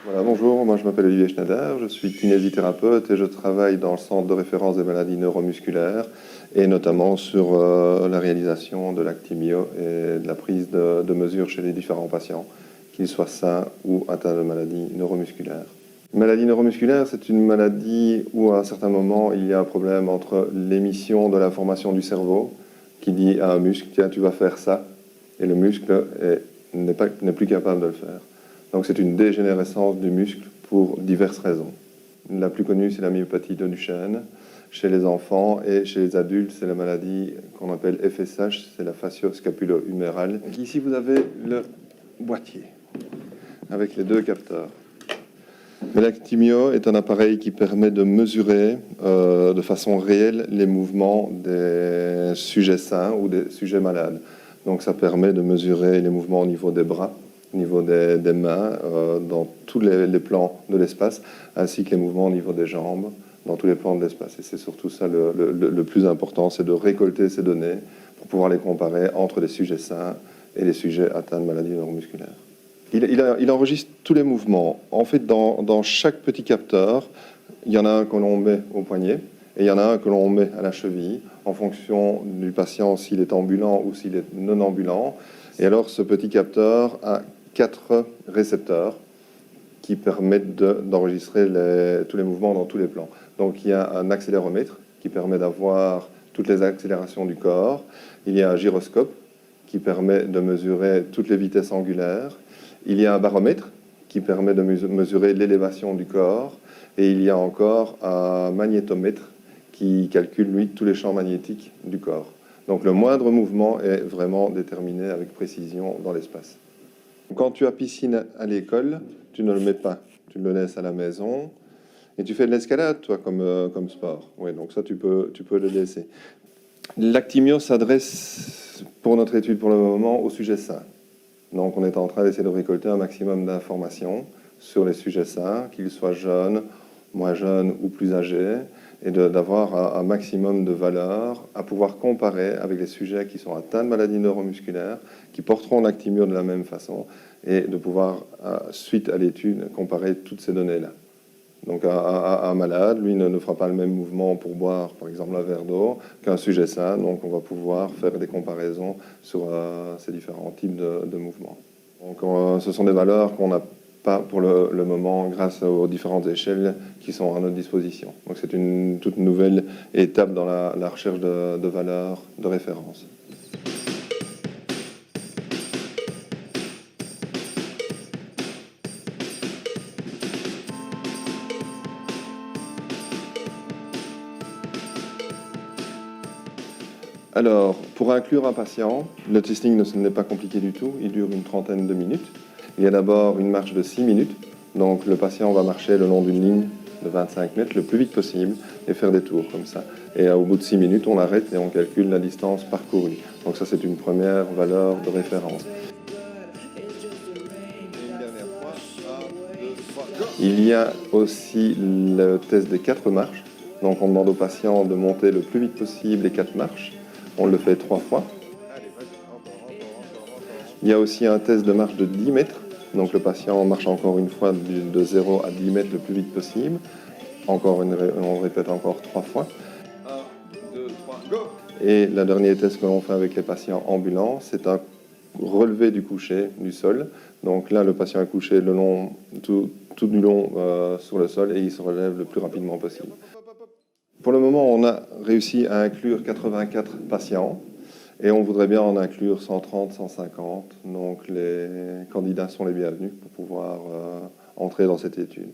Voilà, bonjour, moi je m'appelle Olivier Schneider, je suis kinésithérapeute et je travaille dans le centre de référence des maladies neuromusculaires et notamment sur la réalisation de l'actimio et de la prise de mesures chez les différents patients, qu'ils soient sains ou atteints de maladies neuromusculaires. Une maladie neuromusculaire, c'est une maladie où à un certain moment il y a un problème entre l'émission de l'information du cerveau qui dit à un muscle, tiens tu vas faire ça, et le muscle n'est plus capable de le faire. Donc c'est une dégénérescence du muscle pour diverses raisons. La plus connue, c'est la myopathie de Duchenne. Chez les enfants et chez les adultes, c'est la maladie qu'on appelle FSH, c'est la fascio-scapulo-humérale. Ici, vous avez le boîtier avec les deux capteurs. L'actimio est un appareil qui permet de mesurer de façon réelle les mouvements des sujets sains ou des sujets malades. Donc ça permet de mesurer les mouvements au niveau des bras, au niveau des mains, dans tous les plans de l'espace, ainsi que les mouvements au niveau des jambes, dans tous les plans de l'espace. Et c'est surtout ça le plus important, c'est de récolter ces données pour pouvoir les comparer entre les sujets sains et les sujets atteints de maladies neuromusculaires. Il enregistre tous les mouvements. En fait, dans chaque petit capteur, il y en a un que l'on met au poignet et il y en a un que l'on met à la cheville, en fonction du patient, s'il est ambulant ou s'il est non ambulant. Et alors, ce petit capteur a 4 récepteurs qui permettent d'enregistrer tous les mouvements dans tous les plans. Donc, il y a un accéléromètre qui permet d'avoir toutes les accélérations du corps. Il y a un gyroscope qui permet de mesurer toutes les vitesses angulaires. Il y a un baromètre qui permet de mesurer l'élévation du corps. Et il y a encore un magnétomètre qui calcule, lui, tous les champs magnétiques du corps. Donc le moindre mouvement est vraiment déterminé avec précision dans l'espace. Quand tu as piscine à l'école, tu ne le mets pas. Tu le laisses à la maison. Et tu fais de l'escalade, toi, comme sport. Oui, donc ça, tu peux le laisser. L'actimio s'adresse, pour notre étude pour le moment, au sujet sain. Donc on est en train d'essayer de récolter un maximum d'informations sur les sujets sains, qu'ils soient jeunes, moins jeunes ou plus âgés, et d'avoir un maximum de valeurs à pouvoir comparer avec les sujets qui sont atteints de maladies neuromusculaires, qui porteront l'actimio de la même façon, et de pouvoir, suite à l'étude, comparer toutes ces données-là. Donc un malade, lui, ne fera pas le même mouvement pour boire, par exemple, un verre d'eau qu'un sujet sain. Donc on va pouvoir faire des comparaisons sur ces différents types de mouvements. Donc ce sont des valeurs qu'on n'a pas pour le moment grâce aux différentes échelles qui sont à notre disposition. Donc c'est une toute nouvelle étape dans la recherche de valeurs de référence. Alors, pour inclure un patient, le testing n'est pas compliqué du tout, il dure une trentaine de minutes. Il y a d'abord une marche de 6 minutes, donc le patient va marcher le long d'une ligne de 25 mètres le plus vite possible et faire des tours comme ça. Et au bout de 6 minutes, on arrête et on calcule la distance parcourue. Donc ça, c'est une première valeur de référence. Il y a aussi le test des 4 marches. Donc on demande au patient de monter le plus vite possible les 4 marches. On le fait 3 fois. Il y a aussi un test de marche de 10 mètres. Donc le patient marche encore une fois de 0 à 10 mètres le plus vite possible. On répète encore 3 fois. 1, 2, 3, go! Et le dernier test que l'on fait avec les patients ambulants, c'est un relevé du coucher du sol. Donc là, le patient est couché tout du long sur le sol et il se relève le plus rapidement possible. Pour le moment, on a réussi à inclure 84 patients et on voudrait bien en inclure 130, 150. Donc les candidats sont les bienvenus pour pouvoir entrer dans cette étude.